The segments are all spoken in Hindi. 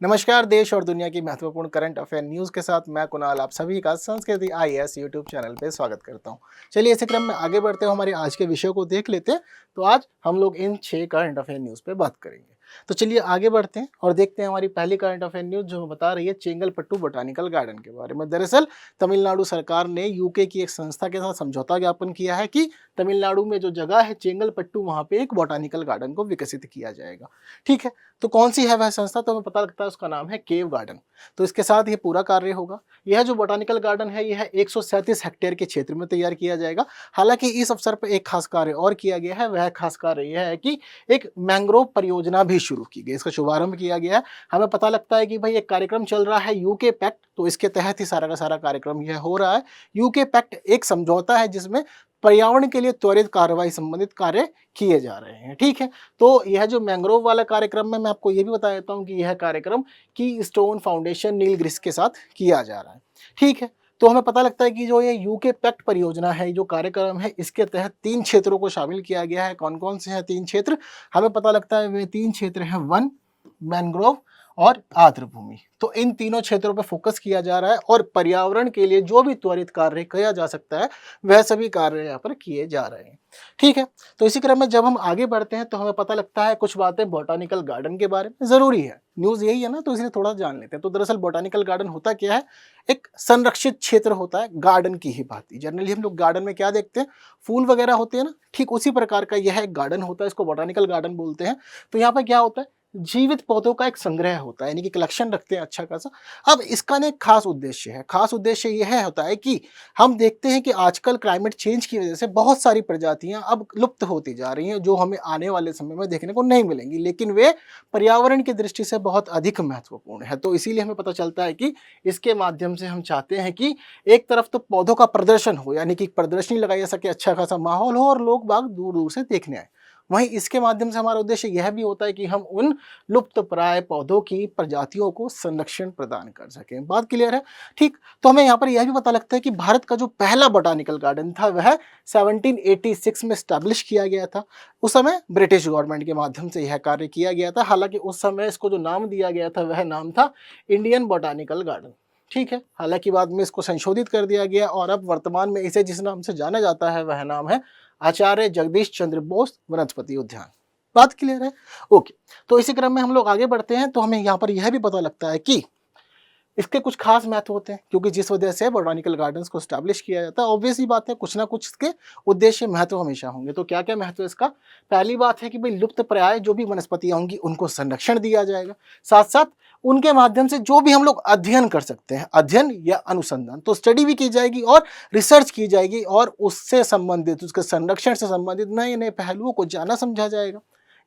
नमस्कार। देश और दुनिया की महत्वपूर्ण करंट अफेयर न्यूज़ के साथ मैं कुणाल आप सभी का संस्कृति आईएएस यूट्यूब चैनल पे स्वागत करता हूं। चलिए इसी क्रम में आगे बढ़ते हुए हमारे आज के विषय को देख लेते हैं। तो आज हम लोग इन 6 करंट अफेयर न्यूज़ पे बात करेंगे। तो चलिए आगे बढ़ते हैं और देखते हैं हमारी पहली करंट अफेयर न्यूज़ जो बता रही है चेंगलपट्टू बोटानिकल गार्डन के बारे में। दरअसल तमिलनाडु सरकार ने यूके की एक संस्था के साथ समझौता ज्ञापन किया है कि तमिलनाडु में जो जगह है चेंगलपट्टू वहाँ पे एक बोटानिकल गार्डन को विकसित किया जाएगा। ठीक है, तो कौन सी है वह संस्था, तो हमें पता लगता है उसका नाम है केव गार्डन। तो इसके साथ ये पूरा कार्य होगा। यह जो बोटानिकल गार्डन है यह 137 हेक्टेयर के क्षेत्र में तैयार किया जाएगा। हालांकि इस अवसर पर एक खास कार्य और किया गया है। वह खास कार्य यह है कि एक मैंग्रोव परियोजना भी शुरू की गई, इसका शुभारंभ किया गया है। हमें पता लगता है कि भाई एक कार्यक्रम चल रहा है यूके पैक्ट, तो इसके तहत ही सारा का सारा कार्यक्रम यह हो रहा है। यूके पैक्ट एक समझौता है जिसमें पर्यावरण के लिए त्वरित कार्रवाई संबंधित कार्य किए जा रहे हैं। ठीक है, तो यह जो मैंग्रोव वाला कार्यक्रम है, मैं आपको यह भी बता देता हूं कि यह कार्यक्रम की स्टोन फाउंडेशन नीलगिरिस के साथ किया जा रहा है। ठीक है, तो हमें पता लगता है कि जो ये यूके पैक्ट परियोजना है, जो कार्यक्रम है, इसके तहत 3 क्षेत्रों को शामिल किया गया है। कौन कौन से हैं 3 क्षेत्र? हमें पता लगता है वे 3 क्षेत्र हैं वन, मैंग्रोव और आर्द्र भूमि। तो इन तीनों क्षेत्रों पर फोकस किया जा रहा है और पर्यावरण के लिए जो भी त्वरित कार्य किया जा सकता है वह सभी कार्य यहाँ पर किए जा रहे हैं। ठीक है, तो इसी क्रम में जब हम आगे बढ़ते हैं तो हमें पता लगता है कुछ बातें बोटानिकल गार्डन के बारे में। जरूरी है, न्यूज़ यही है ना, तो इसलिए थोड़ा जान लेते हैं। तो दरअसल बोटानिकल गार्डन होता क्या है? एक संरक्षित क्षेत्र होता है गार्डन की ही भांति। जनरली हम लोग गार्डन में क्या देखते हैं, फूल वगैरह होते हैं ना, ठीक उसी प्रकार का यह एक गार्डन होता है, इसको बोटानिकल गार्डन बोलते हैं। तो यहाँ पर क्या होता है, जीवित पौधों का एक संग्रह होता है, यानी कि कलेक्शन रखते हैं अच्छा खासा। अब इसका ना एक खास उद्देश्य है। खास उद्देश्य यह होता है कि हम देखते हैं कि आजकल क्लाइमेट चेंज की वजह से बहुत सारी प्रजातियां अब लुप्त होती जा रही हैं, जो हमें आने वाले समय में देखने को नहीं मिलेंगी, लेकिन वे पर्यावरण की दृष्टि से बहुत अधिक महत्वपूर्ण है। तो इसीलिए हमें पता चलता है कि इसके माध्यम से हम चाहते हैं कि एक तरफ तो पौधों का प्रदर्शन हो, यानी कि प्रदर्शनी लगाई जा सके, अच्छा खासा माहौल हो और लोग बाग दूर दूर से देखने आए। वहीं इसके माध्यम से हमारा उद्देश्य यह भी होता है कि हम उन लुप्त प्राय पौधों की प्रजातियों को संरक्षण प्रदान कर सकें। बात क्लियर है? ठीक, तो हमें यहाँ पर यह भी पता लगता है कि भारत का जो पहला बोटानिकल गार्डन था वह 1786 में स्टैब्लिश किया गया था। उस समय ब्रिटिश गवर्नमेंट के माध्यम से यह कार्य किया गया था। हालांकि उस समय इसको जो नाम दिया गया था वह नाम था इंडियन बोटानिकल गार्डन। ठीक है, हालांकि बाद में इसको संशोधित कर दिया गया और अब वर्तमान में इसे जिस नाम से जाना जाता है वह नाम है आचार्य जगदीश चंद्र बोस वनस्पति उद्यान। बात क्लियर है? ओके, तो इसी क्रम में हम लोग आगे बढ़ते हैं तो हमें यहाँ पर यह भी पता लगता है कि इसके कुछ खास महत्व होते हैं, क्योंकि जिस वजह से बोटानिकल गार्डन्स को स्टैब्लिश किया जाता है, ऑब्वियस ही बात है कुछ ना कुछ इसके उद्देश्य महत्व हमेशा होंगे। तो क्या क्या महत्व है इसका? पहली बात है कि भाई लुप्त प्राय जो भी वनस्पतियां होंगी उनको संरक्षण दिया जाएगा, साथ साथ उनके माध्यम से जो भी हम लोग अध्ययन कर सकते हैं, अध्ययन या अनुसंधान, तो स्टडी भी की जाएगी और रिसर्च की जाएगी और उससे संबंधित, उसके संरक्षण से संबंधित नए नए पहलुओं को जाना समझा जाएगा।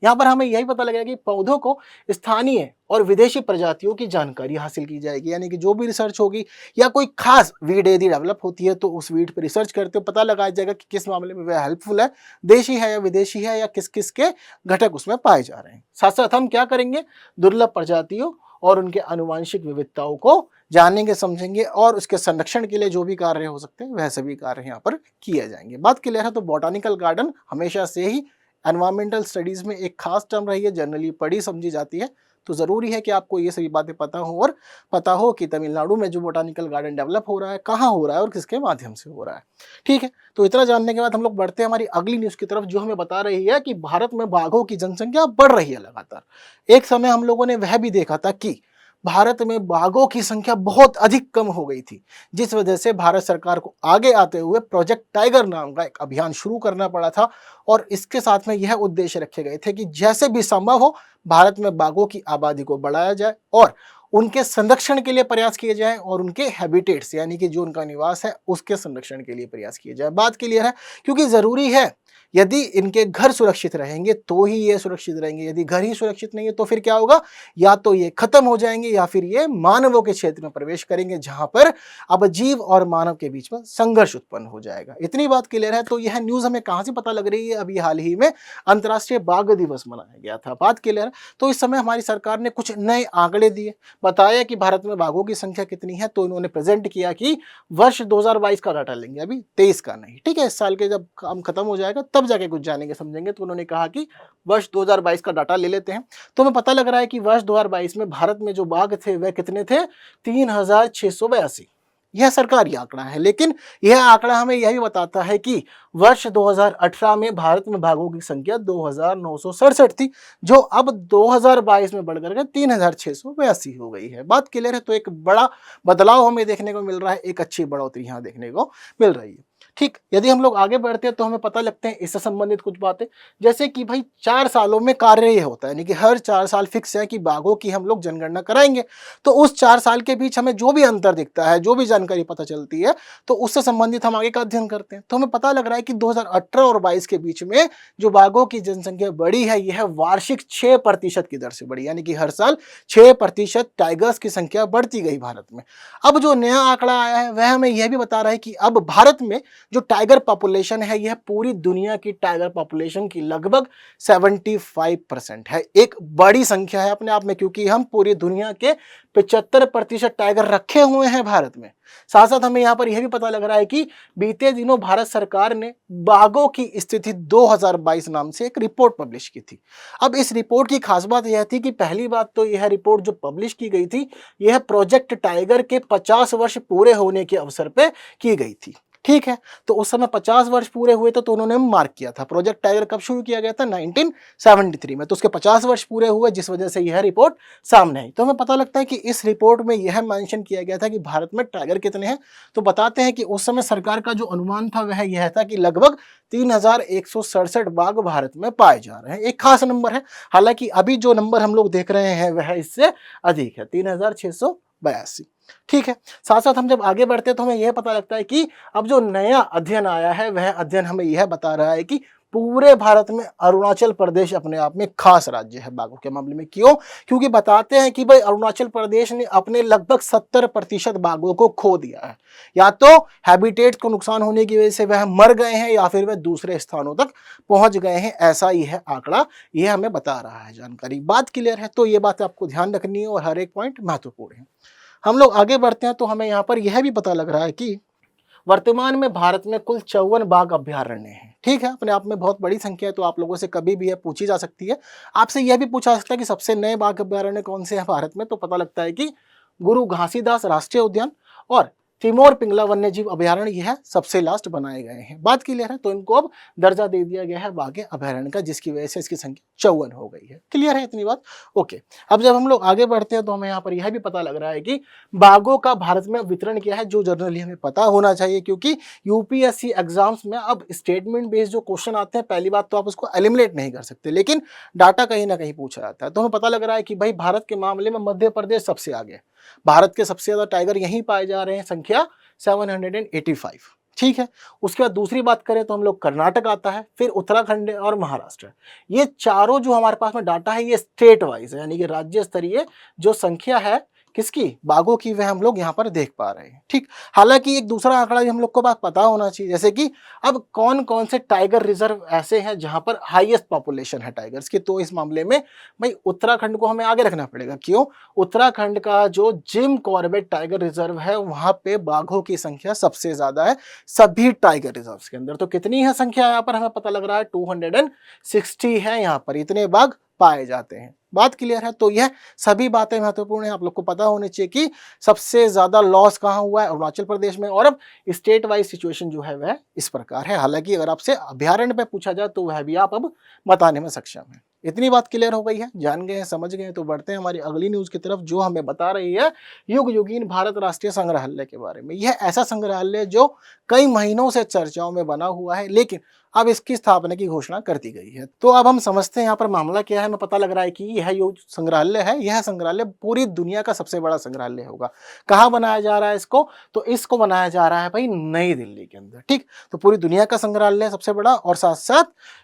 यहाँ पर हमें यही पता लगेगा कि पौधों को स्थानीय और विदेशी प्रजातियों की जानकारी हासिल की जाएगी, यानी कि जो भी रिसर्च होगी या कोई खास वीड यदि डेवलप होती है तो उस वीड पर रिसर्च करते हुए पता लगाया जाएगा कि किस मामले में वह हेल्पफुल है, देशी है या विदेशी है, या किस किस के घटक उसमें पाए जा रहे हैं। साथ साथ हम क्या करेंगे, दुर्लभ प्रजातियों और उनके आनुवांशिक विविधताओं को जानेंगे, समझेंगे और उसके संरक्षण के लिए जो भी कार्य हो सकते हैं वह सभी कार्य यहाँ पर किए जाएंगे। बात क्लियर है? तो बोटानिकल गार्डन हमेशा से ही एनवायरमेंटल स्टडीज में एक खास टर्म रही है, जनरली पढ़ी समझी जाती है। तो जरूरी है कि आपको ये सभी बातें पता हो और पता हो कि तमिलनाडु में जो बोटानिकल गार्डन डेवलप हो रहा है कहाँ हो रहा है और किसके माध्यम से हो रहा है। ठीक है, तो इतना जानने के बाद हम लोग बढ़ते हैं हमारी अगली न्यूज़ की तरफ, जो हमें बता रही है कि भारत में बाघों की जनसंख्या बढ़ रही है लगातार। एक समय हम लोगों ने वह भी देखा था कि भारत में बाघों की संख्या बहुत अधिक कम हो गई थी, जिस वजह से भारत सरकार को आगे आते हुए प्रोजेक्ट टाइगर नाम का एक अभियान शुरू करना पड़ा था। और इसके साथ में यह उद्देश्य रखे गए थे कि जैसे भी संभव हो भारत में बाघों की आबादी को बढ़ाया जाए और उनके संरक्षण के लिए प्रयास किए जाए और उनके हैबिटेट्स, यानी कि जो उनका निवास है उसके संरक्षण के लिए प्रयास किए जाए। बात क्लियर है? क्योंकि जरूरी है, यदि इनके घर सुरक्षित रहेंगे तो ही ये सुरक्षित रहेंगे। यदि घर ही सुरक्षित नहीं है तो फिर क्या होगा, या तो ये खत्म हो जाएंगे या फिर ये मानवों के क्षेत्र में प्रवेश करेंगे, जहां पर अब जीव और मानव के बीच में संघर्ष उत्पन्न हो जाएगा। इतनी बात क्लियर है? तो यह न्यूज हमें कहां से पता लग रही है? अभी हाल ही में अंतर्राष्ट्रीय बाघ दिवस मनाया गया था। बात क्लियर है? तो इस समय हमारी सरकार ने कुछ नए आंकड़े दिए। बताया कि भारत में बाघों की संख्या कितनी है, तो इन्होंने प्रेजेंट किया कि वर्ष 2022 का डाटा लेंगे, अभी 23 का नहीं, ठीक है। इस साल के जब काम खत्म हो जाएगा तब जाके कुछ जानेंगे समझेंगे, तो उन्होंने कहा कि वर्ष 2022 का डाटा ले लेते हैं। तो हमें पता लग रहा है कि वर्ष 2022 में भारत में जो बाघ थे वह कितने थे, 3682। यह सरकारी आंकड़ा है, लेकिन यह आंकड़ा हमें यह भी बताता है कि वर्ष 2018 में भारत में बाघों की संख्या 2967 थी, जो अब 2022 में बढ़कर के 3682 हो गई है। बात क्लियर है? तो एक बड़ा बदलाव हमें देखने को मिल रहा है, एक अच्छी बढ़ोतरी यहाँ देखने को मिल रही है। ठीक, यदि हम लोग आगे बढ़ते हैं तो हमें पता लगते हैं इससे संबंधित कुछ बातें, जैसे कि भाई 4 सालों में कार्य ये होता है, यानी कि हर 4 साल फिक्स है कि बाघों की हम लोग जनगणना कराएंगे। तो उस 4 साल के बीच हमें जो भी अंतर दिखता है, जो भी जानकारी पता चलती है, तो उससे संबंधित हम आगे का अध्ययन करते हैं। तो हमें पता लग रहा है कि 2018 और 22 के बीच में जो बाघों की जनसंख्या बढ़ी है, यह वार्षिक 6% की दर से बढ़ी, यानी कि हर साल 6% टाइगर्स की संख्या बढ़ती गई भारत में। अब जो नया आंकड़ा आया है वह हमें यह भी बता रहा है कि अब भारत में जो टाइगर पॉपुलेशन है, यह पूरी दुनिया की टाइगर पॉपुलेशन की लगभग 75% है। एक बड़ी संख्या है अपने आप में, क्योंकि हम पूरी दुनिया के 75% टाइगर रखे हुए हैं भारत में। साथ साथ हमें यहाँ पर यह भी पता लग रहा है कि बीते दिनों भारत सरकार ने बाघों की स्थिति 2022 नाम से एक रिपोर्ट पब्लिश की थी। अब इस रिपोर्ट की खास बात यह थी कि पहली बात तो यह रिपोर्ट जो पब्लिश की गई थी, यह प्रोजेक्ट टाइगर के 50 वर्ष पूरे होने के अवसर पे की गई थी। ठीक है, तो उस समय 50 वर्ष पूरे हुए थे, तो उन्होंने मार्क किया था। प्रोजेक्ट टाइगर कब शुरू किया गया था? 1973 में। तो उसके 50 वर्ष पूरे हुए, जिस वजह से यह रिपोर्ट सामने आई। तो हमें पता लगता है कि इस रिपोर्ट में यह मेंशन किया गया था कि भारत में टाइगर कितने हैं। तो बताते हैं कि उस समय सरकार का जो अनुमान था वह यह था कि लगभग 3167 बाघ भारत में पाए जा रहे हैं। एक खास नंबर है, हालांकि अभी जो नंबर हम लोग देख रहे हैं वह इससे अधिक है, 3682। ठीक है, साथ साथ हम जब आगे बढ़ते हैं तो हमें यह पता लगता है कि अब जो नया अध्ययन आया है वह अध्ययन हमें यह बता रहा है कि पूरे भारत में अरुणाचल प्रदेश अपने आप में खास राज्य है बाघों के मामले में। क्यों? क्योंकि बताते हैं कि भाई अरुणाचल प्रदेश ने अपने लगभग 70% बाघों को खो दिया है। या तो हैबिटेट को नुकसान होने की वजह से वह मर गए हैं, या फिर वह दूसरे स्थानों तक पहुंच गए हैं। ऐसा ही है आंकड़ा, यह हमें बता रहा है जानकारी। बात क्लियर है? तो ये बात आपको ध्यान रखनी है और हर एक पॉइंट महत्वपूर्ण है। हम लोग आगे बढ़ते हैं तो हमें यहाँ पर यह भी पता लग रहा है कि वर्तमान में भारत में कुल 54 बाघ अभ्यारण्य हैं। ठीक है, अपने आप में बहुत बड़ी संख्या है, तो आप लोगों से कभी भी यह पूछी जा सकती है। आपसे यह भी पूछा जा सकता है कि सबसे नए बाघ अभ्यारण्य कौन से हैं भारत में, तो पता लगता है कि गुरु घासीदास राष्ट्रीय उद्यान और तिमोर पिंगला वन्यजीव अभ्यारण्य यह सबसे लास्ट बनाए गए हैं। बात क्लियर है? तो इनको अब दर्जा दे दिया गया है बाघ अभ्यारण्य का, जिसकी वजह से इसकी संख्या 54 हो गई है। क्लियर है इतनी बात? ओके, अब जब हम लोग आगे बढ़ते हैं तो हमें यहाँ पर यह भी पता लग रहा है कि बाघों का भारत में वितरण क्या है, जो जनरली हमें पता होना चाहिए, क्योंकि यूपीएससी एग्जाम्स में अब स्टेटमेंट बेस्ड जो क्वेश्चन आते हैं, पहली बात तो आप उसको एलिमिनेट नहीं कर सकते, लेकिन डाटा कहीं ना कहीं पूछा जाता है। तो हमें पता लग रहा है कि भाई भारत के मामले में मध्य प्रदेश सबसे आगे है। भारत के सबसे ज्यादा टाइगर यहीं पाए जा रहे हैं, संख्या 785। ठीक है, उसके बाद दूसरी बात करें तो हम लोग कर्नाटक आता है, फिर उत्तराखंड और महाराष्ट्र। ये चारों जो हमारे पास में डाटा है, ये स्टेट वाइज है, यानी कि राज्य स्तरीय जो संख्या है किसकी, बाघों की, वह हम लोग यहाँ पर देख पा रहे हैं। ठीक, हालांकि एक दूसरा आंकड़ा भी हम लोग को बात पता होना चाहिए, जैसे कि अब कौन कौन से टाइगर रिजर्व ऐसे हैं जहां पर हाईएस्ट पॉपुलेशन है टाइगर्स की। तो इस मामले में भाई उत्तराखंड को हमें आगे रखना पड़ेगा। क्यों? उत्तराखंड का जो जिम कॉर्बेट टाइगर रिजर्व है, वहां पे बाघों की संख्या सबसे ज्यादा है सभी टाइगर रिजर्व के अंदर। तो कितनी है संख्या यहाँ पर हमें पता लग रहा है, 260 है, यहाँ पर इतने बाघ पाए जाते हैं। बात क्लियर है? तो यह सभी बातें महत्वपूर्ण है, आप लोग को पता होनी चाहिए कि सबसे ज्यादा लॉस कहाँ हुआ है, अरुणाचल प्रदेश में। और अब स्टेट वाइज सिचुएशन जो है वह इस प्रकार है। हालांकि अगर आपसे अभ्यारण्य पे पूछा जाए तो वह भी आप अब बताने में सक्षम है। इतनी बात क्लियर हो गई है, जान गए हैं, समझ गए हैं। तो बढ़ते हैं हमारी अगली न्यूज की तरफ, जो हमें बता रही है युग युगीन भारत राष्ट्रीय संग्रहालय के बारे में। यह ऐसा संग्रहालय जो कई महीनों से चर्चाओं में बना हुआ है, लेकिन अब इसकी स्थापना की घोषणा कर दी गई है। तो अब हम समझते हैं यहाँ पर मामला क्या है। हमें पता लग रहा है कि यह जो संग्रहालय है, यह संग्रहालय पूरी दुनिया का सबसे बड़ा संग्रहालय होगा। कहाँ बनाया जा रहा है इसको? तो इसको बनाया जा रहा है भाई नई दिल्ली के अंदर। ठीक, तो पूरी दुनिया का संग्रहालय सबसे बड़ा, और साथ साथ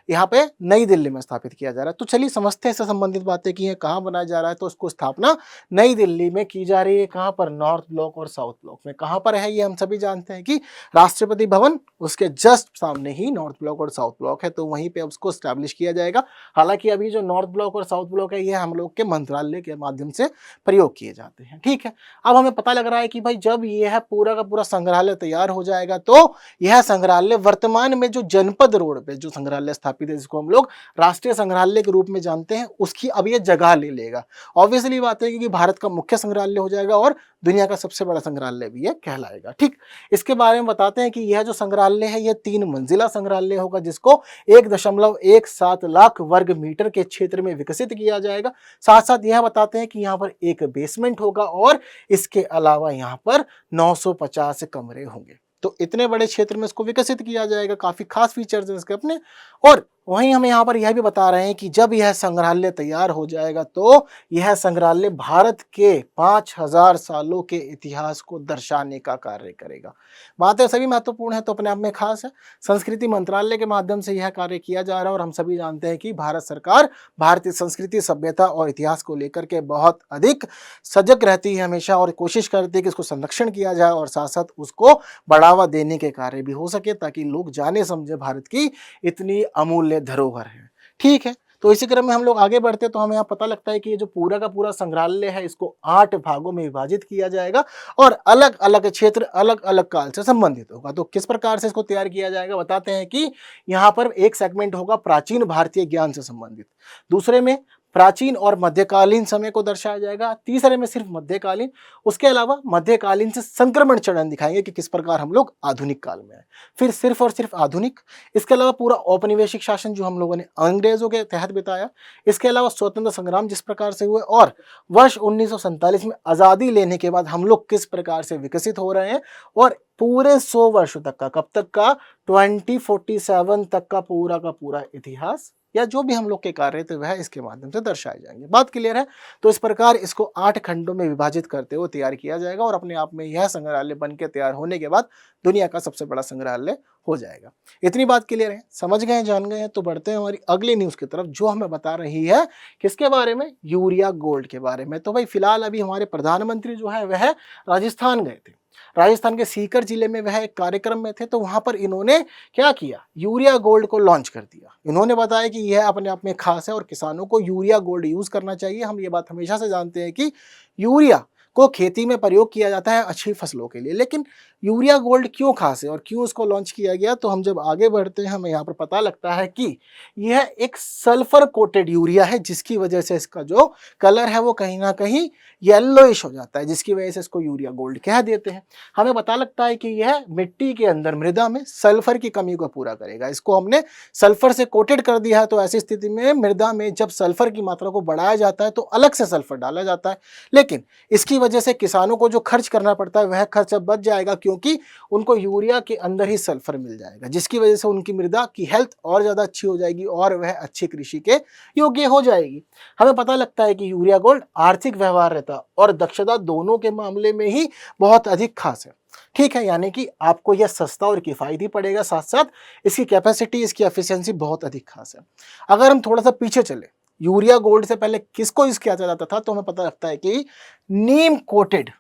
यहाँ पे नई दिल्ली में स्थापित किया जा रहा है। तो तो चलिए समझते हैं इससे संबंधित बातें कि ये कहाँ बनाया जा रहा है। तो उसको स्थापना नई दिल्ली में की जा रही है। कहाँ पर? नॉर्थ ब्लॉक और साउथ ब्लॉक में। कहाँ पर है ये हम सभी जानते हैं कि राष्ट्रपति भवन, उसके जस्ट सामने ही नॉर्थ ब्लॉक और साउथ ब्लॉक है, तो वहीं पे उसको स्टैब्लिश किया जाएगा। हालांकि अभी जो नॉर्थ ब्लॉक और साउथ ब्लॉक है ये हम लोग के मंत्रालय के माध्यम से प्रयोग किए जाते हैं। ठीक है, अब हमें पता लग रहा है कि भाई जब यह पूरा का पूरा संग्रहालय तैयार हो जाएगा तो यह संग्रहालय वर्तमान में जो जनपद रोड पे जो संग्रहालय स्थापित है, जिसको हम लोग राष्ट्रीय संग्रहालय के रूप में जानते हैं, उसकी अब ये जगह ले लेगा। ऑब्वियसली बात है कि भारत का मुख्य संग्रहालय हो जाएगा और दुनिया का सबसे बड़ा संग्रहालय भी ये कहलाएगा। ठीक, इसके बारे में बताते हैं कि यह जो संग्रहालय है यह 3 मंजिला संग्रहालय होगा, जिसको 1.17 लाख वर्ग मीटर के क्षेत्र में विकसित किया जाएगा। साथ साथ यह बताते हैं कि यहाँ पर एक बेसमेंट होगा और इसके अलावा यहाँ पर 950 कमरे होंगे। तो इतने बड़े क्षेत्र में इसको विकसित किया जाएगा। काफी खास फीचर्स हैं इसके अपने। और वहीं हम यहाँ पर यह भी बता रहे हैं कि जब यह संग्रहालय तैयार हो जाएगा तो यह संग्रहालय भारत के 5000 सालों के इतिहास को दर्शाने का कार्य करेगा। बातें सभी महत्वपूर्ण है तो अपने आप में खास है। संस्कृति मंत्रालय के माध्यम से यह कार्य किया जा रहा है और हम सभी जानते हैं कि भारत सरकार भारतीय संस्कृति, सभ्यता और इतिहास को लेकर के बहुत अधिक सजग रहती है हमेशा और कोशिश करती है कि इसको संरक्षण किया जाए और साथ साथ उसको बढ़ावा देने के कार्य भी हो सके, ताकि लोग जाने समझे भारत की इतनी अमूल्य धरोहर है। ठीक है, तो इसी क्रम में हम लोग आगे बढ़ते तो हमें यहाँ पता लगता है कि ये जो पूरा का पूरा संग्रहालय है इसको 8 भागों में विभाजित किया जाएगा और अलग अलग क्षेत्र अलग अलग काल से संबंधित होगा। तो किस प्रकार से इसको तैयार किया जाएगा बताते हैं कि यहाँ पर एक सेगमेंट होगा प्राचीन भारतीय ज्ञान से संबंधित, दूसरे में प्राचीन और मध्यकालीन समय को दर्शाया जाएगा, तीसरे में सिर्फ मध्यकालीन, उसके अलावा मध्यकालीन से संक्रमण चरण दिखाएंगे कि किस प्रकार हम लोग आधुनिक काल में आए, फिर सिर्फ और सिर्फ आधुनिक, इसके अलावा पूरा औपनिवेशिक शासन जो हम लोगों ने अंग्रेजों के तहत बिताया, इसके अलावा स्वतंत्र संग्राम जिस प्रकार से हुए और वर्ष 1947 में आज़ादी लेने के बाद हम लोग किस प्रकार से विकसित हो रहे हैं और पूरे 100 वर्षों तक का, कब तक का? 2047 तक का पूरा इतिहास या जो भी हम लोग के कार्य थे वह इसके माध्यम से दर्शाए जाएंगे। बात क्लियर है? तो इस प्रकार इसको 8 खंडों में विभाजित करते हुए तैयार किया जाएगा और अपने आप में यह संग्रहालय बन के तैयार होने के बाद दुनिया का सबसे बड़ा संग्रहालय हो जाएगा। इतनी बात क्लियर है, समझ गए, जान गए हैं? तो बढ़ते हैं हमारी अगली न्यूज की तरफ जो हमें बता रही है किसके बारे में? यूरिया गोल्ड के बारे में। तो भाई फिलहाल अभी हमारे प्रधानमंत्री जो है वह राजस्थान गए थे। राजस्थान के सीकर जिले में वह एक कार्यक्रम में थे, तो वहां पर इन्होंने क्या किया? यूरिया गोल्ड को लॉन्च कर दिया। इन्होंने बताया कि यह अपने आप में खास है और किसानों को यूरिया गोल्ड यूज करना चाहिए। हम ये बात हमेशा से जानते हैं कि यूरिया को खेती में प्रयोग किया जाता है अच्छी फसलों के लिए, लेकिन यूरिया गोल्ड क्यों खास है और क्यों उसको लॉन्च किया गया? तो हम जब आगे बढ़ते हैं हमें यहाँ पर पता लगता है कि यह एक सल्फर कोटेड यूरिया है, जिसकी वजह से इसका जो कलर है वो कहीं ना कहीं येलोइश हो जाता है, जिसकी वजह से इसको यूरिया गोल्ड कह देते हैं। हमें पता लगता है कि यह मिट्टी के अंदर मृदा में सल्फर की कमी को पूरा करेगा। इसको हमने सल्फर से कोटेड कर दिया है, तो ऐसी स्थिति में मृदा में जब सल्फर की मात्रा को बढ़ाया जाता है तो अलग से सल्फर डाला जाता है, लेकिन इसकी वजह से किसानों को जो खर्च करना पड़ता है वह खर्च अब बच जाएगा, क्योंकि उनको यूरिया के अंदर ही सल्फर मिल जाएगा, जिसकी वजह से उनकी मृदा की हेल्थ और ज्यादा अच्छी हो जाएगी और वह अच्छी कृषि के योग्य हो जाएगी। हमें पता लगता है कि यूरिया गोल्ड आर्थिक व्यवहार्यता और दक्षता दोनों के मामले में ही बहुत अधिक खास है। ठीक है, यानी कि आपको यह सस्ता और किफायती पड़ेगा, साथ साथ इसकी कैपेसिटी, इसकी एफिशिएंसी बहुत अधिक खास है। अगर हम थोड़ा सा पीछे चले, यूरिया गोल्ड से पहले किसको यूज किया जाता था, तो हमें पता लगता है कि नीम कोटेड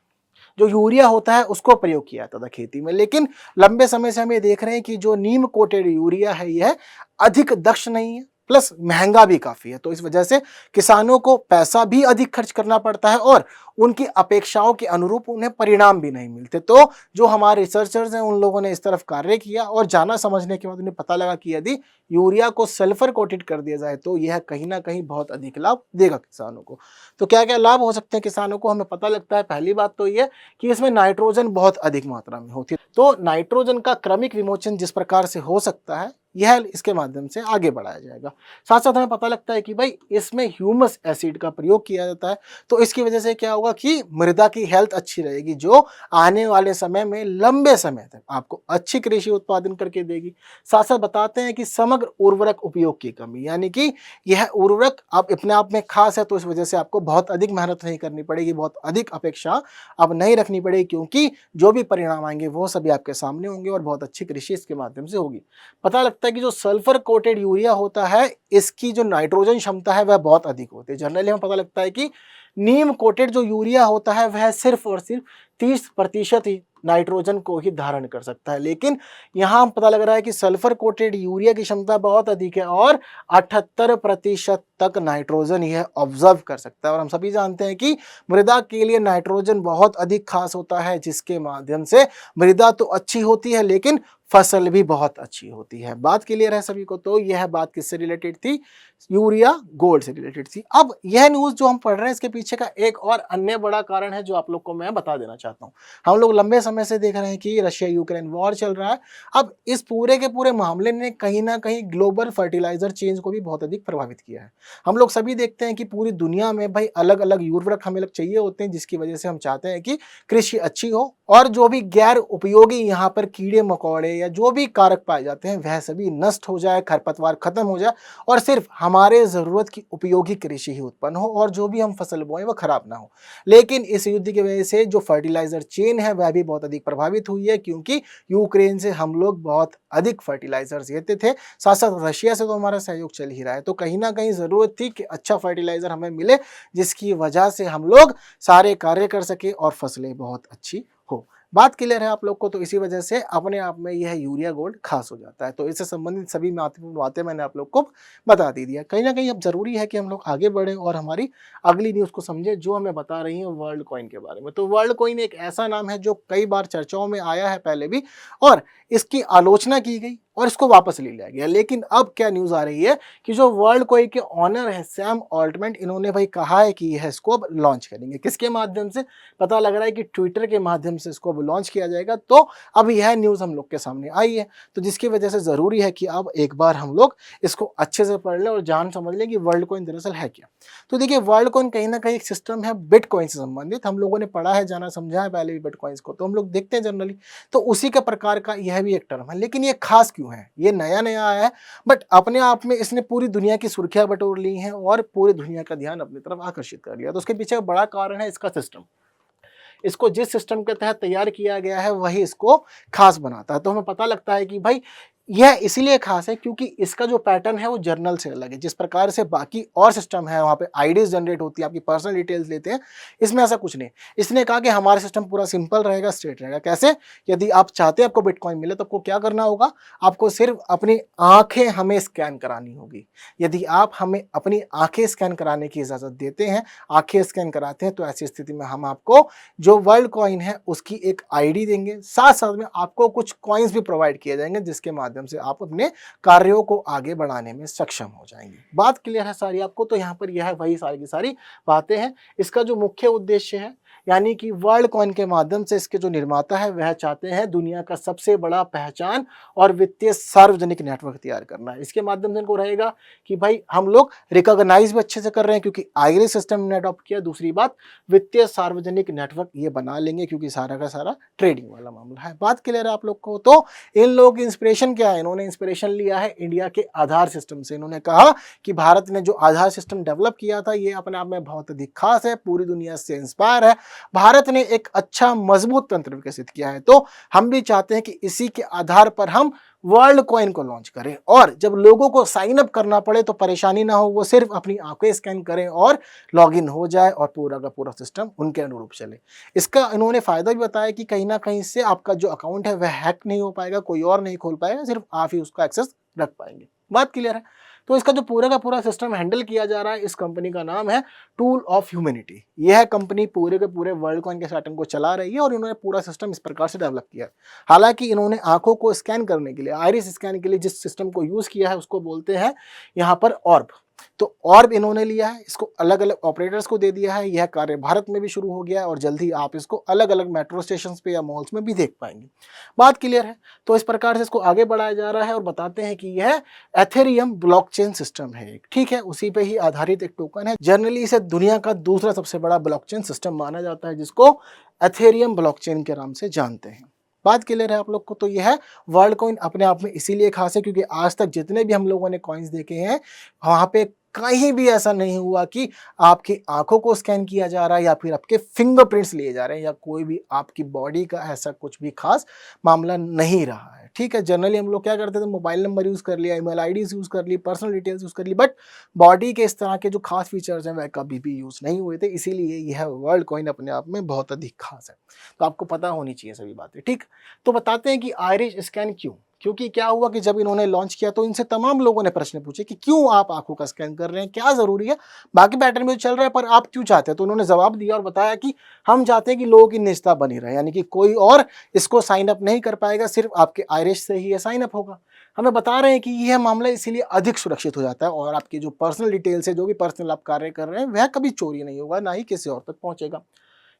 जो यूरिया होता है उसको प्रयोग किया जाता था खेती में, लेकिन लंबे समय से हम ये देख रहे हैं कि जो नीम कोटेड यूरिया है यह अधिक दक्ष नहीं है, प्लस महंगा भी काफी है। तो इस वजह से किसानों को पैसा भी अधिक खर्च करना पड़ता है और उनकी अपेक्षाओं के अनुरूप उन्हें परिणाम भी नहीं मिलते। तो जो हमारे रिसर्चर्स हैं उन लोगों ने इस तरफ कार्य किया और जाना समझने के बाद उन्हें पता लगा कि यदि यूरिया को सल्फर कोटेड कर दिया जाए तो यह कहीं ना कहीं बहुत अधिक लाभ देगा किसानों को। तो क्या क्या लाभ हो सकते हैं किसानों को? हमें पता लगता है पहली बात तो यह कि इसमें नाइट्रोजन बहुत अधिक मात्रा में होती है, तो नाइट्रोजन का क्रमिक विमोचन जिस प्रकार से हो सकता है यह इसके माध्यम से आगे बढ़ाया जाएगा। साथ साथ हमें पता लगता है कि भाई इसमें ह्यूमस एसिड का प्रयोग किया जाता है, तो इसकी वजह से क्या होगा कि मृदा की हेल्थ अच्छी रहेगी, जो आने वाले समय में लंबे समय तक आपको अच्छी कृषि उत्पादन करके देगी। साथ साथ बताते हैं कि समग्र उर्वरक उपयोग की कमी, यानी कि यह उर्वरक आप अपने आप में खास है, तो इस वजह से आपको बहुत अधिक मेहनत नहीं करनी पड़ेगी, बहुत अधिक अपेक्षा अब नहीं रखनी पड़ेगी, क्योंकि जो भी परिणाम आएंगे वो सभी आपके सामने होंगे और बहुत अच्छी कृषि इसके माध्यम से होगी। पता लगता लगता है कि जो सल्फर कोटेड यूरिया होता है इसकी जो नाइट्रोजन क्षमता है वह बहुत अधिक होती है। जनरली हमें पता लगता है कि नीम कोटेड जो यूरिया होता है वह सिर्फ और सिर्फ 30% ही नाइट्रोजन को ही धारण कर सकता है, लेकिन यहाँ पता लग रहा है कि सल्फर कोटेड यूरिया की क्षमता बहुत अधिक है और 78% तक नाइट्रोजन यह ऑब्जर्व कर सकता है। और हम सभी जानते हैं कि मृदा के लिए नाइट्रोजन बहुत अधिक खास होता है, जिसके माध्यम से मृदा तो अच्छी होती है लेकिन फसल भी बहुत अच्छी होती है। बात क्लियर है सभी को? तो यह बात किससे रिलेटेड थी? यूरिया गोल्ड से रिलेटेड थी। अब यह न्यूज़ जो हम पढ़ रहे हैं इसके पीछे का एक और अन्य बड़ा कारण है जो आप लोग को मैं बता देना चाहता हूँ। हम लोग लंबे समय से देख रहे हैं कि रशिया यूक्रेन वॉर चल रहा है। अब इस पूरे के पूरे मामले ने कहीं ना कहीं ग्लोबल फर्टिलाइजर चेंज को भी बहुत अधिक प्रभावित किया है। हम लोग सभी देखते हैं कि पूरी दुनिया में भाई अलग अलग उर्वरक हमें लोग चाहिए होते हैं, जिसकी वजह से हम चाहते हैं कि कृषि अच्छी हो और जो भी गैर उपयोगी यहाँ पर कीड़े मकोड़े या जो भी कारक पाए जाते हैं वह सभी नष्ट हो जाए, खरपतवार खत्म हो जाए और सिर्फ हमारे ज़रूरत की उपयोगी कृषि ही उत्पन्न हो और जो भी हम फसल बोएं वो खराब ना हो। लेकिन इस युद्ध की वजह से जो फर्टिलाइजर चेन है वह भी बहुत अधिक प्रभावित हुई है, क्योंकि यूक्रेन से हम लोग बहुत अधिक फर्टिलाइजर्स लेते थे, साथ साथ रशिया से तो हमारा सहयोग चल ही रहा है। तो कहीं ना कहीं ज़रूरत थी कि अच्छा फर्टिलाइजर हमें मिले, जिसकी वजह से हम लोग सारे कार्य कर सके और फसलें बहुत अच्छी हो। बात क्लियर है आप लोग को? तो इसी वजह से अपने आप में यह यूरिया गोल्ड खास हो जाता है। तो इससे संबंधित सभी महत्वपूर्ण बातें मैंने आप लोग को बता दी दिया। कहीं ना कहीं अब जरूरी है कि हम लोग आगे बढ़ें और हमारी अगली न्यूज़ को समझें जो हमें बता रही है वर्ल्ड कॉइन के बारे में। तो वर्ल्ड कॉइन एक ऐसा नाम है जो कई बार चर्चाओं में आया है पहले भी, और इसकी आलोचना की गई और इसको वापस ले लिया गया। लेकिन अब क्या न्यूज़ आ रही है कि जो वर्ल्ड कॉइन के ऑनर है सैम ऑल्टमैन, इन्होंने भाई कहा है कि यह इसको अब लॉन्च करेंगे। किसके माध्यम से? पता लग रहा है कि ट्विटर के माध्यम से इसको अब लॉन्च किया जाएगा। तो अब यह न्यूज़ हम लोग के सामने आई है, तो जिसकी वजह से ज़रूरी है कि अब एक बार हम लोग इसको अच्छे से पढ़ लें और जान समझ लें कि वर्ल्ड कॉइन दरअसल है क्या। तो देखिए, वर्ल्ड कॉइन कहीं ना कहीं एक सिस्टम है बिटकॉइन से संबंधित। हम लोगों ने पढ़ा है, जाना समझा है पहले भी बिटकॉइंस को, तो हम लोग देखते हैं जनरली। तो उसी के प्रकार का यह भी एक टर्म है। लेकिन ये खास क्यों है? ये नया नया आया है, बट अपने आप में इसने पूरी दुनिया की सुर्खियां बटोर ली हैं और पूरी दुनिया का ध्यान अपनी तरफ आकर्षित कर लिया। तो उसके पीछे बड़ा कारण है इसका सिस्टम। इसको जिस सिस्टम के तहत तैयार किया गया है वही इसको खास बनाता है। तो हमें पता लगता है कि भाई यह इसीलिए खास है क्योंकि इसका जो पैटर्न है वो जर्नल से अलग है। जिस प्रकार से बाकी और सिस्टम है, वहाँ पे आईडीज जनरेट होती है, आपकी पर्सनल डिटेल्स लेते हैं, इसमें ऐसा कुछ नहीं। इसने कहा कि हमारा सिस्टम पूरा सिंपल रहेगा, स्ट्रेट रहेगा। कैसे? यदि आप चाहते हैं आपको बिटकॉइन मिले तो आपको क्या करना होगा? आपको सिर्फ अपनी आंखें हमें स्कैन करानी होगी। यदि आप हमें अपनी आंखें स्कैन कराने की इजाज़त देते हैं, आंखें स्कैन कराते हैं, तो ऐसी स्थिति में हम आपको जो वर्ल्ड कॉइन है उसकी एक आईडी देंगे, साथ साथ में आपको कुछ कॉइन्स भी प्रोवाइड किए जाएंगे, जिसके माध्यम से आप अपने कार्यों को आगे बढ़ाने में सक्षम हो जाएंगे। बात क्लियर है सारी आपको? तो यहाँ पर यह वही सारी की सारी बातें हैं। इसका जो मुख्य उद्देश्य है, यानी कि वर्ल्ड कॉइन के माध्यम से इसके जो निर्माता है वह चाहते हैं दुनिया का सबसे बड़ा पहचान और वित्तीय सार्वजनिक नेटवर्क तैयार करना है। इसके माध्यम से इनको रहेगा कि भाई हम लोग रिकॉग्नाइज भी अच्छे से कर रहे हैं क्योंकि आईरिस सिस्टम ने अडॉप्ट किया। दूसरी बात, वित्तीय सार्वजनिक नेटवर्क ये बना लेंगे क्योंकि सारा का सारा ट्रेडिंग वाला मामला है। बात क्लियर है आप लोग को? तो इन लोगों की इंस्पिरेशन क्या है? इन्होंने इंस्पिरेशन लिया है इंडिया के आधार सिस्टम से। इन्होंने कहा कि भारत ने जो आधार सिस्टम डेवलप किया था ये अपने आप में बहुत अधिक खास है, पूरी दुनिया से इंस्पायर है। भारत ने एक अच्छा मजबूत तंत्र विकसित किया है, तो हम भी चाहते हैं कि इसी के आधार पर हम वर्ल्ड कॉइन को लॉन्च करें और जब लोगों को साइन अप करना पड़े तो परेशानी ना हो, वो सिर्फ अपनी आंखें स्कैन करें और लॉगिन हो जाए और पूरा का पूरा सिस्टम उनके अनुरूप चले। इसका इन्होंने फायदा भी बताया कि कहीं ना कहीं से आपका जो अकाउंट है वह हैक नहीं हो पाएगा, कोई और नहीं खोल पाएगा, सिर्फ आप ही उसका एक्सेस रख पाएंगे। बात क्लियर है? तो इसका जो पूरा का पूरा सिस्टम हैंडल किया जा रहा है, इस कंपनी का नाम है टूल ऑफ ह्यूमैनिटी। यह कंपनी पूरे के पूरे वर्ल्ड कॉइन के सिस्टम को चला रही है और इन्होंने पूरा सिस्टम इस प्रकार से डेवलप किया है। हालांकि इन्होंने आंखों को स्कैन करने के लिए, आइरिस स्कैन के लिए जिस सिस्टम को यूज किया है उसको बोलते हैं यहाँ पर ऑर्ब। तो ऑर्ब इन्होंने लिया है, इसको अलग अलग ऑपरेटर्स को दे दिया है। यह कार्य भारत में भी शुरू हो गया है और जल्द ही आप इसको अलग अलग मेट्रो स्टेशन पे या मॉल्स में भी देख पाएंगे। बात क्लियर है? तो इस प्रकार से इसको आगे बढ़ाया जा रहा है और बताते हैं कि यह एथेरियम ब्लॉकचेन सिस्टम है। ठीक है, उसी पे ही आधारित एक टोकन है। जनरली इसे दुनिया का दूसरा सबसे बड़ा ब्लॉकचेन सिस्टम माना जाता है, जिसको एथेरियम ब्लॉकचेन के नाम से जानते हैं। बात क्लियर है आप लोग को? तो यह है वर्ल्ड कॉइन अपने आप में इसीलिए खास है क्योंकि आज तक जितने भी हम लोगों ने कॉइन्स देखे हैं वहां पे कहीं भी ऐसा नहीं हुआ कि आपकी आंखों को स्कैन किया जा रहा है या फिर आपके फिंगरप्रिंट्स लिए जा रहे हैं या कोई भी आपकी बॉडी का ऐसा कुछ भी खास मामला नहीं रहा है। ठीक है, जनरली हम लोग क्या करते थे, मोबाइल नंबर यूज़ कर लिया, ईमेल आईडीज़ यूज़ कर ली, पर्सनल डिटेल्स यूज़ कर ली, बट बॉडी के इस तरह के जो खास फीचर्स हैं वह कभी भी यूज़ नहीं हुए थे, इसीलिए यह वर्ल्ड कॉइन अपने आप में बहुत अधिक खास है। तो आपको पता होनी चाहिए सभी बातें, ठीक। तो बताते हैं कि आइरिश स्कैन क्यों, क्योंकि क्या हुआ कि जब इन्होंने लॉन्च किया तो इनसे तमाम लोगों ने प्रश्न पूछे कि क्यों आप आंखों का स्कैन कर रहे हैं, क्या जरूरी है, बाकी पैटर्न में तो चल रहा है पर आप क्यों चाहते हैं। तो उन्होंने जवाब दिया और बताया कि हम चाहते हैं कि लोगों की निजता बनी रहे, यानी कि कोई और इसको साइन अप नहीं कर पाएगा, सिर्फ आपके आइरिश से ही ये साइन अप होगा। हमें बता रहे हैं कि यह मामला इसीलिए अधिक सुरक्षित हो जाता है और आपकी जो पर्सनल डिटेल्स है, जो भी पर्सनल आप कार्य कर रहे हैं, वह कभी चोरी नहीं होगा, ना ही किसी और तक पहुंचेगा,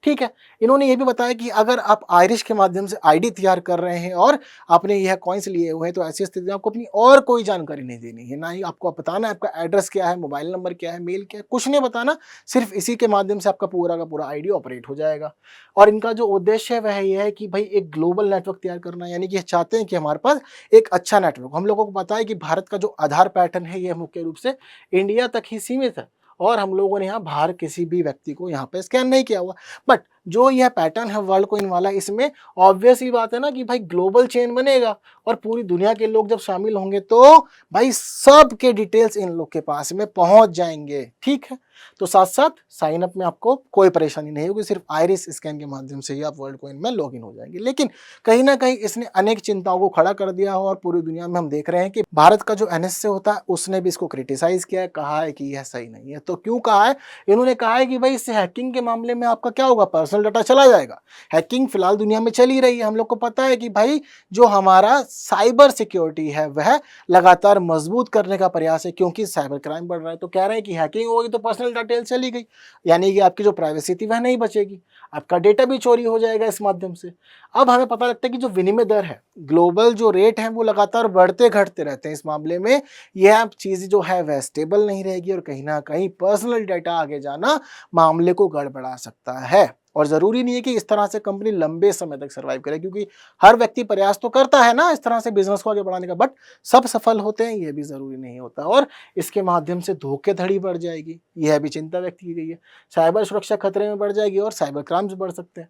ठीक है। इन्होंने ये भी बताया कि अगर आप आइरिश के माध्यम से आईडी तैयार कर रहे हैं और आपने यह कॉइन्स लिए हुए हैं, तो ऐसी स्थिति में आपको अपनी और कोई जानकारी नहीं देनी है, ना ही आपको बताना है आपका एड्रेस क्या है, मोबाइल नंबर क्या है, मेल क्या है, कुछ नहीं बताना, सिर्फ इसी के माध्यम से आपका पूरा का पूरा आईडी ऑपरेट हो जाएगा। और इनका जो उद्देश्य है वह यह है कि भाई एक ग्लोबल नेटवर्क तैयार करना, यानी कि चाहते हैं कि हमारे पास एक अच्छा नेटवर्क। हम लोगों को पता है कि भारत का जो आधार पैटर्न है यह मुख्य रूप से इंडिया तक ही सीमित है और हम लोगों ने यहाँ बाहर किसी भी व्यक्ति को यहाँ पे स्कैन नहीं किया हुआ, बट जो यह पैटर्न है वर्ल्ड कॉइन वाला, इसमें ऑब्वियस ही बात है ना कि भाई ग्लोबल चेन बनेगा और पूरी दुनिया के लोग जब शामिल होंगे तो भाई सब के डिटेल्स इन लोग के पास में पहुंच जाएंगे, ठीक है। तो साथ साथ साइन अप में आपको कोई परेशानी नहीं होगी, सिर्फ आइरिस स्कैन के माध्यम से ही आप वर्ल्ड कॉइन में लॉगिन हो जाएंगे। लेकिन कहीं ना कहीं इसने अनेक चिंताओं को खड़ा कर दिया हो और पूरी दुनिया में हम देख रहे हैं कि भारत का जो एनएसए होता है उसने भी इसको क्रिटिसाइज किया है, कहा है कि यह सही नहीं है। तो क्यों कहा है, इन्होंने कहा है कि भाई इससे हैकिंग के मामले में आपका क्या होगा, पर्सनल डाटा चला जाएगा। हैकिंग फिलहाल दुनिया में चल ही रही है, हम लोग को पता है कि भाई जो हमारा साइबर सिक्योरिटी है वह लगातार मजबूत करने का प्रयास है, क्योंकि साइबर क्राइम बढ़ रहा है। तो कह रहे हैं कि हैकिंग होगी तो पर्सनल डिटेल चली गई, यानी कि आपकी जो प्राइवेसी थी वह नहीं बचेगी, आपका डेटा भी चोरी हो जाएगा इस माध्यम से। अब हमें पता लगता है कि जो विनिमय दर है, ग्लोबल जो रेट है वो लगातार बढ़ते घटते रहते हैं। इस मामले में यह चीज जो है वह स्टेबल नहीं रहेगी और कहीं ना कहीं पर्सनल डाटा आगे जाना मामले को गड़बड़ा सकता है। और जरूरी नहीं है कि इस तरह से कंपनी लंबे समय तक सर्वाइव करे, क्योंकि हर व्यक्ति प्रयास तो करता है ना इस तरह से बिजनेस को आगे बढ़ाने का, बट सब सफल होते हैं ये भी जरूरी नहीं होता और इसके माध्यम से धोखेधड़ी बढ़ जाएगी, यह भी चिंता व्यक्त की गई है। साइबर सुरक्षा खतरे में बढ़ जाएगी और साइबर क्राइम्स बढ़ सकते हैं।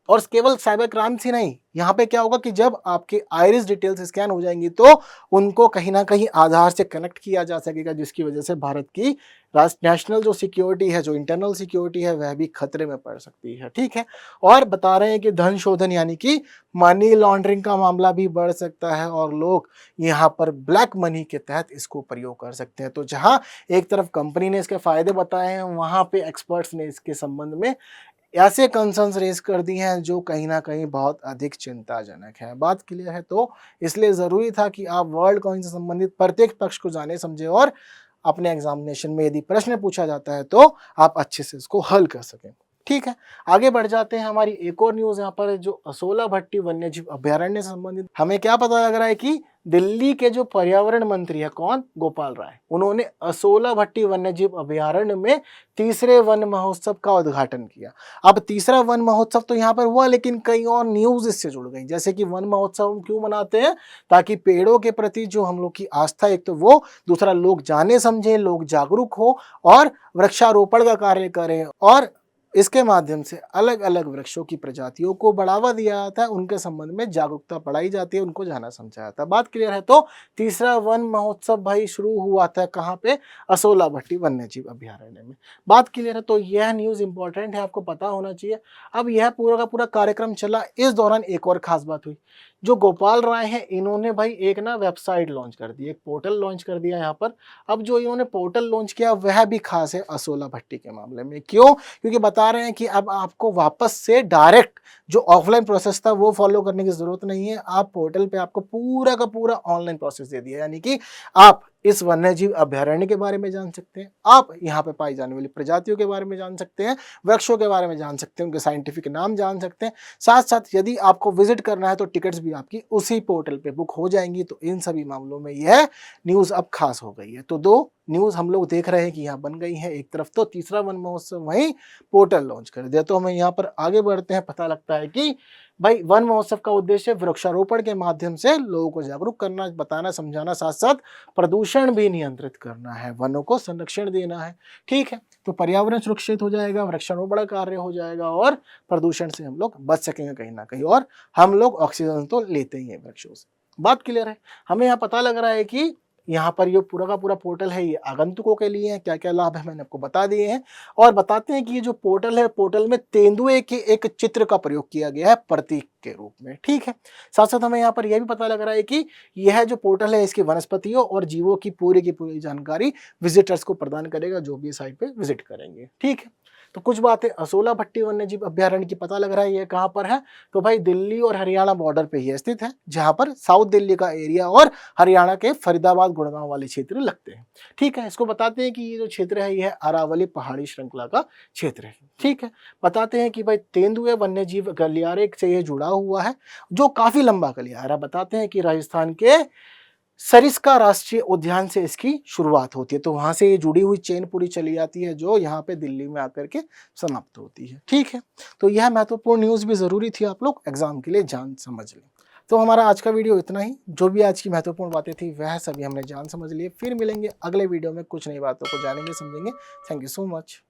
और केवल साइबर क्राइम्स ही नहीं, यहाँ पे क्या होगा कि जब आपके आइरिस डिटेल्स स्कैन हो जाएंगी तो उनको कहीं ना कहीं आधार से कनेक्ट किया जा सकेगा, जिसकी वजह से भारत की नेशनल जो सिक्योरिटी है, जो इंटरनल सिक्योरिटी है, वह भी खतरे में पड़ सकती है, ठीक है। और बता रहे हैं कि धन शोधन यानी कि मनी लॉन्ड्रिंग का मामला भी बढ़ सकता है और लोग यहाँ पर ब्लैक मनी के तहत इसको प्रयोग कर सकते हैं। तो जहाँ एक तरफ कंपनी ने इसके फायदे बताए हैं, वहाँ पे एक्सपर्ट्स ने इसके संबंध में ऐसे कंसर्न्स रेज कर दी हैं जो कहीं ना कहीं बहुत अधिक चिंताजनक है। बात क्लियर है? तो इसलिए ज़रूरी था कि आप वर्ल्ड कॉइन से संबंधित प्रत्येक पक्ष को जाने समझे और अपने एग्जामिनेशन में यदि प्रश्न पूछा जाता है तो आप अच्छे से इसको हल कर सकें, ठीक है। आगे बढ़ जाते हैं, हमारी एक और न्यूज़ यहाँ पर है जो असोला भट्टी वन्यजीव अभयारण्य से संबंधित। हमें क्या पता लग रहा है कि दिल्ली के जो पर्यावरण मंत्री है, कौन, गोपाल राय, उन्होंने असोला भट्टी वन्यजीव अभयारण्य में तीसरे वन महोत्सव का उद्घाटन किया। अब तीसरा वन महोत्सव तो यहाँ पर हुआ, लेकिन कई और न्यूज इससे जुड़ गई, जैसे कि वन महोत्सव हम क्यों मनाते हैं, ताकि पेड़ों के प्रति जो हम लोग की आस्था, एक तो वो, दूसरा लोग जाने समझे, लोग जागरूक हो और वृक्षारोपण का कार्य करें और इसके माध्यम से अलग अलग वृक्षों की प्रजातियों को बढ़ावा दिया जाता है, उनके संबंध में जागरूकता बढ़ाई जाती है, उनको जाना समझा जाता है। बात क्लियर है? तो तीसरा वन महोत्सव भाई शुरू हुआ था कहाँ पे, असोला भट्टी वन्यजीव अभयारण्य में। बात क्लियर है? तो यह न्यूज़ इंपॉर्टेंट है, आपको पता होना चाहिए। अब यह पूरा का पूरा कार्यक्रम चला, इस दौरान एक और खास बात हुई, जो गोपाल राय हैं इन्होंने भाई एक ना वेबसाइट लॉन्च कर दी, एक पोर्टल लॉन्च कर दिया यहाँ पर। अब जो इन्होंने पोर्टल लॉन्च किया वह भी खास है असोला भट्टी के मामले में। क्यों? क्योंकि बता रहे हैं कि अब आपको वापस से डायरेक्ट जो ऑफलाइन प्रोसेस था वो फॉलो करने की जरूरत नहीं है, आप पोर्टल पे आपको पूरा का पूरा ऑनलाइन प्रोसेस दे दिया, यानी कि आप इस वन्यजीव अभयारण्य के बारे में जान सकते हैं, आप यहाँ पे पाई जाने वाली प्रजातियों के बारे में जान सकते हैं, वृक्षों के बारे में जान सकते हैं, उनके साइंटिफिक नाम जान सकते हैं। साथ साथ यदि आपको विजिट करना है तो टिकट्स भी आपकी उसी पोर्टल पे बुक हो जाएंगी। तो इन सभी मामलों में यह न्यूज़ अब खास हो गई है। तो दो न्यूज़ हम लोग देख रहे हैं कि यहाँ बन गई है, एक तरफ तो तीसरा वन महोत्सव, वहीं पोर्टल लॉन्च कर दिया। तो हमें यहाँ पर आगे बढ़ते हैं, पता लगता है कि भाई वन महोत्सव का उद्देश्य वृक्षारोपण के माध्यम से लोगों को जागरूक करना, बताना, समझाना, साथ साथ प्रदूषण भी नियंत्रित करना है, वनों को संरक्षण देना है, ठीक है। तो पर्यावरण सुरक्षित हो जाएगा, वृक्षारोपण कार्य हो जाएगा और प्रदूषण से हम लोग बच सकेंगे कहीं ना कहीं, और हम लोग ऑक्सीजन तो लेते ही हैं वृक्षों से। बात क्लियर है। हमें यहाँ पता लग रहा है कि यहाँ पर ये पूरा का पूरा पोर्टल है ये आगंतुकों के लिए है, क्या क्या लाभ है मैंने आपको बता दिए हैं। और बताते हैं कि ये जो पोर्टल है, पोर्टल में तेंदुए के एक चित्र का प्रयोग किया गया है प्रतीक के रूप में, ठीक है। साथ साथ हमें यहाँ पर यह भी पता लग रहा है कि यह जो पोर्टल है इसकी वनस्पतियों और जीवों की पूरी जानकारी विजिटर्स को प्रदान करेगा जो भी साइट पे विजिट करेंगे, ठीक है। तो कुछ बातें असोला भट्टी वन्य जीव अभ्यारण्य की पता लग रहा है ये कहाँ पर है, तो भाई दिल्ली और हरियाणा बॉर्डर पे ही स्थित है, जहाँ पर साउथ दिल्ली का एरिया और हरियाणा के फरीदाबाद गुड़गांव वाले क्षेत्र लगते हैं, ठीक है। इसको बताते हैं कि ये जो क्षेत्र है ये अरावली पहाड़ी श्रृंखला का क्षेत्र है, ठीक है। बताते हैं कि भाई तेंदुए वन्य जीव गलियारे से ये जुड़ा हुआ है जो काफी लंबा गलियारा। बताते हैं कि राजस्थान के सरिस्का राष्ट्रीय उद्यान से इसकी शुरुआत होती है, तो वहां से ये जुड़ी हुई चेन पूरी चली जाती है जो यहाँ पे दिल्ली में आकर के समाप्त होती है, ठीक है। तो यह महत्वपूर्ण न्यूज़ भी ज़रूरी थी, आप लोग एग्जाम के लिए जान समझ लें। तो हमारा आज का वीडियो इतना ही, जो भी आज की महत्वपूर्ण बातें थी वह सभी हमने जान समझ लिए। फिर मिलेंगे अगले वीडियो में, कुछ नई बातों को जानेंगे समझेंगे। Thank you so much.